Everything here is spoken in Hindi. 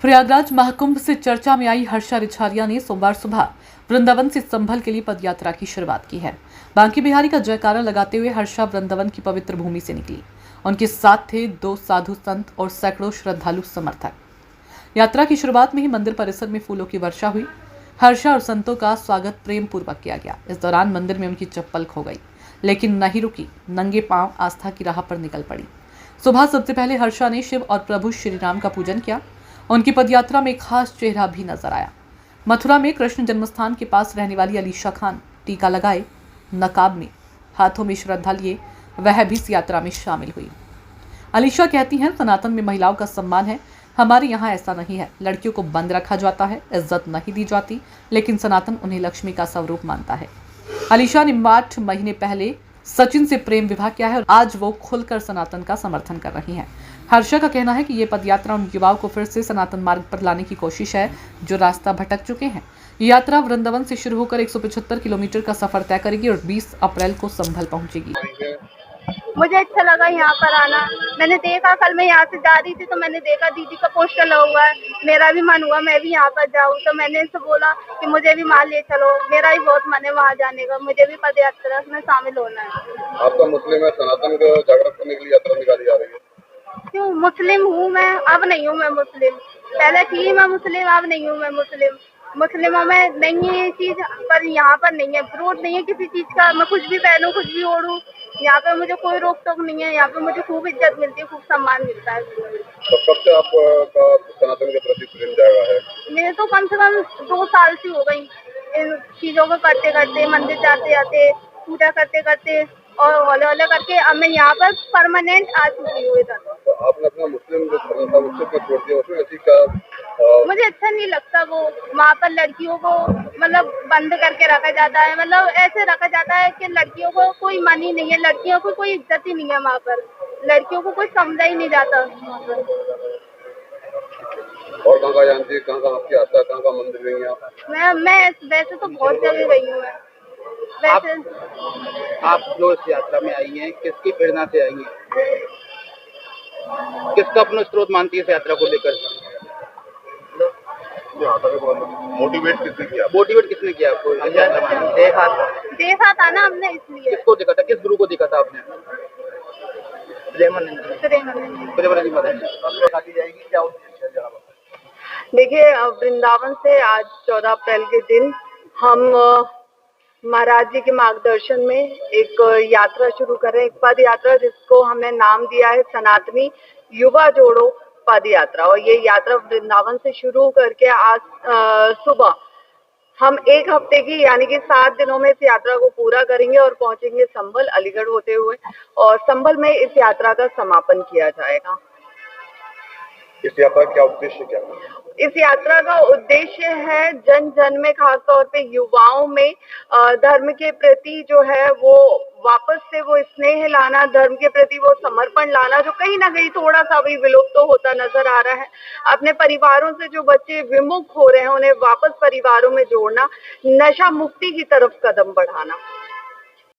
प्रयागराज महाकुंभ से चर्चा में आई हर्षा रिछारिया ने सोमवार सुबह वृंदावन से संभल के लिए पदयात्रा की शुरुआत की है। बांके बिहारी का जयकारा लगाते हुए हर्षा वृंदावन की पवित्र भूमि से निकली। उनके साथ थे 2 साधु संत और सैकड़ों श्रद्धालु समर्थक। यात्रा की शुरुआत में ही मंदिर परिसर में फूलों की वर्षा हुई। हर्षा और संतों का स्वागत प्रेम पूर्वक किया गया। इस दौरान मंदिर में उनकी चप्पल खो गई, लेकिन नहीं रुकी। नंगे पांव आस्था की राह पर निकल पड़ी। सुबह सबसे पहले हर्षा ने शिव और प्रभु श्री राम का पूजन किया। उनकी पदयात्रा में एक खास चेहरा भी नजर आया। मथुरा में कृष्ण जन्मस्थान के पास रहने वाली अलीशा खान टीका लगाए, नकाब में, हाथों में श्रद्धा लिए वह भी इस यात्रा में शामिल हुई। अलीशा कहती हैं, सनातन में महिलाओं का सम्मान है। हमारे यहाँ ऐसा नहीं है। लड़कियों को बंद रखा जाता है, इज्जत नहीं दी जाती, लेकिन सनातन उन्हें लक्ष्मी का स्वरूप मानता है। अलीशा ने 8 महीने पहले सचिन से प्रेम विवाह किया है और आज वो खुलकर सनातन का समर्थन कर रही हैं। हर्षा का कहना है कि ये पदयात्रा उन युवाओं को फिर से सनातन मार्ग पर लाने की कोशिश है जो रास्ता भटक चुके हैं। ये यात्रा वृंदावन से शुरू होकर 175 किलोमीटर का सफर तय करेगी और 20 अप्रैल को संभल पहुंचेगी। मुझे अच्छा लगा यहाँ पर आना। मैंने देखा, कल मैं यहाँ से जा रही थी तो मैंने देखा दीदी का पोस्टर लगा हुआ है। मेरा भी मन हुआ मैं भी यहाँ पर जाऊँ, तो मैंने इनसे बोला कि मुझे भी वहाँ ले चलो। मेरा भी बहुत मन है वहाँ जाने का, मुझे भी पद यात्रा में शामिल होना है। आपका मुस्लिम है, सनातन को जागृत करने के लिए यात्रा निकाली जा रही है। क्यों? मुस्लिम हूँ मैं, अब नहीं हूँ मैं मुस्लिम। पहले थी मैं मुस्लिम, अब नहीं हूँ मैं मुस्लिम। मुस्लिमों में नहीं है ये चीज, पर यहाँ पर नहीं है। विरोध नहीं है किसी चीज का। मैं कुछ भी पहनूं, कुछ भी ओढ़ूं, यहाँ पे मुझे कोई रोक टोक नहीं है। यहाँ पे मुझे खूब इज्जत मिलती है, खूब सम्मान मिलता है। तो कब से आपका सनातन के प्रति प्रेम जागा है? मेरे तो कम से कम 2 साल से हो गई इन चीजों को करते करते, मंदिर जाते जाते, पूजा करते करते और हौले हौले करके अब मैं यहाँ पर परमानेंट आ चुकी हूँ इधर। तो आपने अपना मुस्लिम जो धर्म था उससे क्यों छोड़ दिया? उसमें ऐसी का मुझे अच्छा नहीं लगता वो। वहाँ पर लड़कियों को मतलब बंद करके रखा जाता है, मतलब ऐसे रखा जाता है कि लड़कियों को कोई मन ही नहीं है, लड़कियों को कोई इज्जत ही नहीं है वहाँ पर। लड़कियों को कोई समझा ही नहीं जाता वहाँ पर। और कहाँ जानती है, कहाँ आपकी आस्था, कहाँ मंदिर गई हैं आप? मैं वैसे तो बहुत जगह गई हूँ मैं। वैसे आप जो इस यात्रा में आई हैं, किसकी प्रेरणा से आई हैं? किसका अपना स्रोत मानती है इस यात्रा को लेकर? मोटिवेट किसने किया? मोटिवेट किसने किया आपको इस यात्रा में? देखा था ना हमने, इसलिए। किसको देखा था? किस गुरु को देखा था आपने? देखिए, वृंदावन से आज 14 अप्रैल के दिन हम महाराज जी के मार्गदर्शन में एक यात्रा शुरू कर रहे हैं, एक पद यात्रा, जिसको हमने नाम दिया है सनातनी युवा जोड़ो पद यात्रा। और ये यात्रा वृंदावन से शुरू करके आज सुबह हम 1 हफ्ते की यानी कि 7 दिनों में इस यात्रा को पूरा करेंगे और पहुंचेंगे संभल, अलीगढ़ होते हुए, और संभल में इस यात्रा का समापन किया जाएगा। इस यात्रा का क्या उद्देश्य क्या है? इस यात्रा का उद्देश्य है जन जन में, खास तौर पे युवाओं में धर्म के प्रति जो है वो वापस से वो स्नेह लाना, धर्म के प्रति वो समर्पण लाना, जो कहीं ना कहीं थोड़ा सा भी विलुप्त तो होता नजर आ रहा है। अपने परिवारों से जो बच्चे विमुख हो रहे हैं उन्हें वापस परिवारों में जोड़ना, नशा मुक्ति की तरफ कदम बढ़ाना।